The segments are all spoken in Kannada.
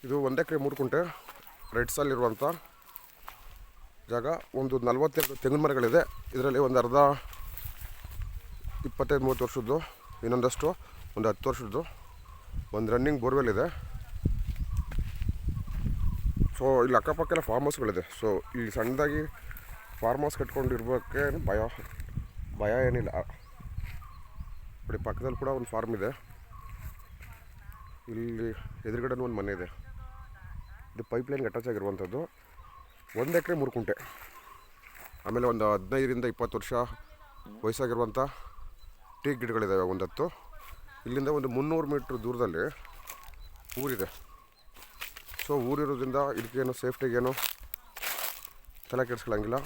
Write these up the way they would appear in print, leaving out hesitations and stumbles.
ಇದು 1 ಎಕರೆ 3 ಕುಂಟೆ ರೈಟ್ ಸೈಡಲ್ಲಿರುವಂಥ ಜಾಗ. ಒಂದು 42 ತೆಂಗಿನ ಮರಗಳಿದೆ. ಇದರಲ್ಲಿ ಒಂದು ಅರ್ಧ 25-30 ವರ್ಷದ್ದು, ಇನ್ನೊಂದಷ್ಟು ಒಂದು 10 ವರ್ಷದ್ದು. ಒಂದು ರನ್ನಿಂಗ್ ಬೋರ್ವೆಲ್ ಇದೆ. ಸೊ ಇಲ್ಲಿ ಅಕ್ಕಪಕ್ಕ ಎಲ್ಲ ಫಾರ್ಮ್ ಹೌಸ್ಗಳಿದೆ. ಸೊ ಇಲ್ಲಿ ಸಣ್ಣದಾಗಿ ಫಾರ್ಮ್ ಹೌಸ್ ಕಟ್ಕೊಂಡಿರ್ಬೇಕೆ ಭಯ ಏನಿಲ್ಲ. ನೋಡಿ ಪಕ್ಕದಲ್ಲಿ ಕೂಡ ಒಂದು ಫಾರ್ಮ್ ಇದೆ. ಇಲ್ಲಿ ಎದುರುಗಡೆ ಒಂದು ಮನೆ ಇದೆ. ಇದು ಪೈಪ್ಲೈನ್ಗೆ ಅಟ್ಯಾಚ್ ಆಗಿರುವಂಥದ್ದು. 1 ಎಕರೆ 3 ಕುಂಟೆ. ಆಮೇಲೆ ಒಂದು 15-20 ವರ್ಷ ವಯಸ್ಸಾಗಿರುವಂಥ ಟೀ ಗಿಡಗಳಿದ್ದಾವೆ ಒಂದು 10. ಇಲ್ಲಿಂದ ಒಂದು 300 ಮೀಟ್ರ್ ದೂರದಲ್ಲಿ ಊರಿದೆ. ಸೊ ಊರಿರೋದ್ರಿಂದ ಇದಕ್ಕೇನು ಸೇಫ್ಟಿಗೇನು ತಲೆ ಕೆಡಿಸ್ಕೊಳ್ಳಂಗಿಲ್ಲ.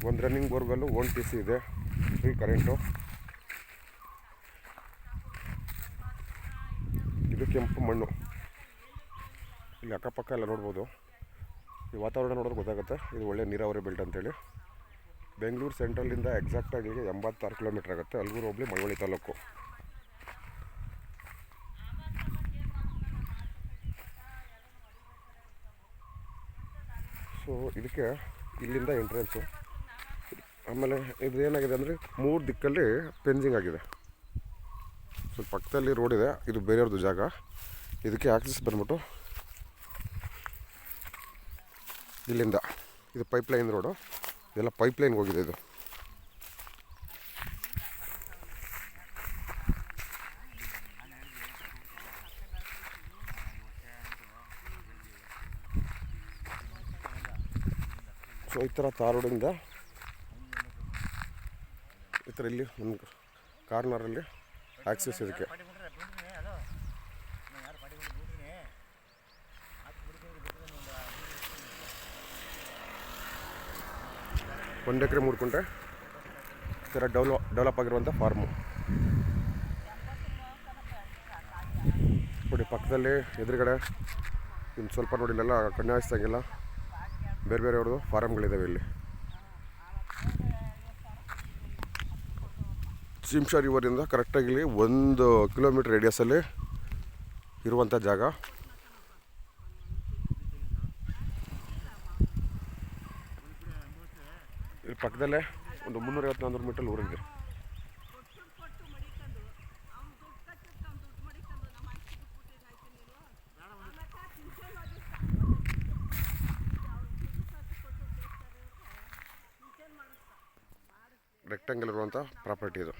ಒಂದು ರನ್ನಿಂಗ್ ಬೋರ್ವೆಲ್ಲು, 1 TC ಇದೆ, ಫ್ರೀ ಕರೆಂಟು. ಇದು ಕೆಂಪು ಮಣ್ಣು. ಇಲ್ಲಿ ಅಕ್ಕಪಕ್ಕ ಎಲ್ಲ ನೋಡ್ಬೋದು. ಈ ವಾತಾವರಣ ನೋಡೋದು ಗೊತ್ತಾಗುತ್ತೆ ಇದು ಒಳ್ಳೆ ನೀರಾವರಿ ಬೆಲ್ಟ್ ಅಂತೇಳಿ. ಬೆಂಗಳೂರು ಸೆಂಟ್ರಲಿಂದ ಎಕ್ಸಾಕ್ಟಾಗಿ 86 ಕಿಲೋಮೀಟ್ರ್ ಆಗುತ್ತೆ. ಅಲ್ಗೂರು ಹೋಬಳಿ, ಮಳವಳ್ಳಿ ತಾಲೂಕು. ಸೊ ಇದಕ್ಕೆ ಇಲ್ಲಿಂದ ಎಂಟ್ರೆನ್ಸು. ಆಮೇಲೆ ಇದು ಏನಾಗಿದೆ ಅಂದರೆ 3 ದಿಕ್ಕಲ್ಲಿ ಫೆನ್ಸಿಂಗ್ ಆಗಿದೆ. ಸೊ ಪಕ್ಕದಲ್ಲಿ ರೋಡ್ ಇದೆ. ಇದು ಬೇರೆಯವ್ರದ್ದು ಜಾಗ. ಇದಕ್ಕೆ ಆಕ್ಸೆಸ್ ಬಂದ್ಬಿಟ್ಟು ಇಲ್ಲಿಂದ. ಇದು ಪೈಪ್ಲೈನ್ ರೋಡು. ಇದೆಲ್ಲ ಪೈಪ್ಲೈನ್ಗೆ ಹೋಗಿದೆ. ಇದು ಸೊ ಈ ಥರ ತಾರ್ ರೋಡಿಂದ ಈ ಥರ ಇಲ್ಲಿ ಒಂದು ಕಾರ್ನರಲ್ಲಿ ಆಕ್ಸೆಸ್ ಇದಕ್ಕೆ. ಒಂದು ಎಕರೆ 3 ಕುಂಟೆ ಈ ಥರ ಡೆವಲಪ್ ಆಗಿರುವಂಥ ಫಾರ್ಮು. ನೋಡಿ ಪಕ್ಕದಲ್ಲಿ ಎದುರುಗಡೆ ಇನ್ನು ಸ್ವಲ್ಪ ನೋಡಿ ಇಲ್ಲೆಲ್ಲ ಕಣ್ಣು ಹಾಯಿಸ್ದಂಗೆಲ್ಲ ಬೇರೆ ಬೇರೆಯವ್ರದ್ದು ಫಾರಮ್ಗಳಿದ್ದಾವೆ. ಇಲ್ಲಿ ಶಿಂಷಾ ರಿವರಿಂದ ಕರೆಕ್ಟಾಗಿ ಇಲ್ಲಿ 1 ಕಿಲೋಮೀಟ್ರ್ ರೇಡಿಯಸಲ್ಲಿ ಇರುವಂಥ ಜಾಗ. ಇಲ್ಲಿ ಪಕ್ಕದಲ್ಲೇ ಒಂದು 350-400 ಮೀಟರ್ ಊರಿದೆ. ರೆಕ್ಟಾಂಗಲ್ ಇರುವಂಥ ಪ್ರಾಪರ್ಟಿ ಇದು.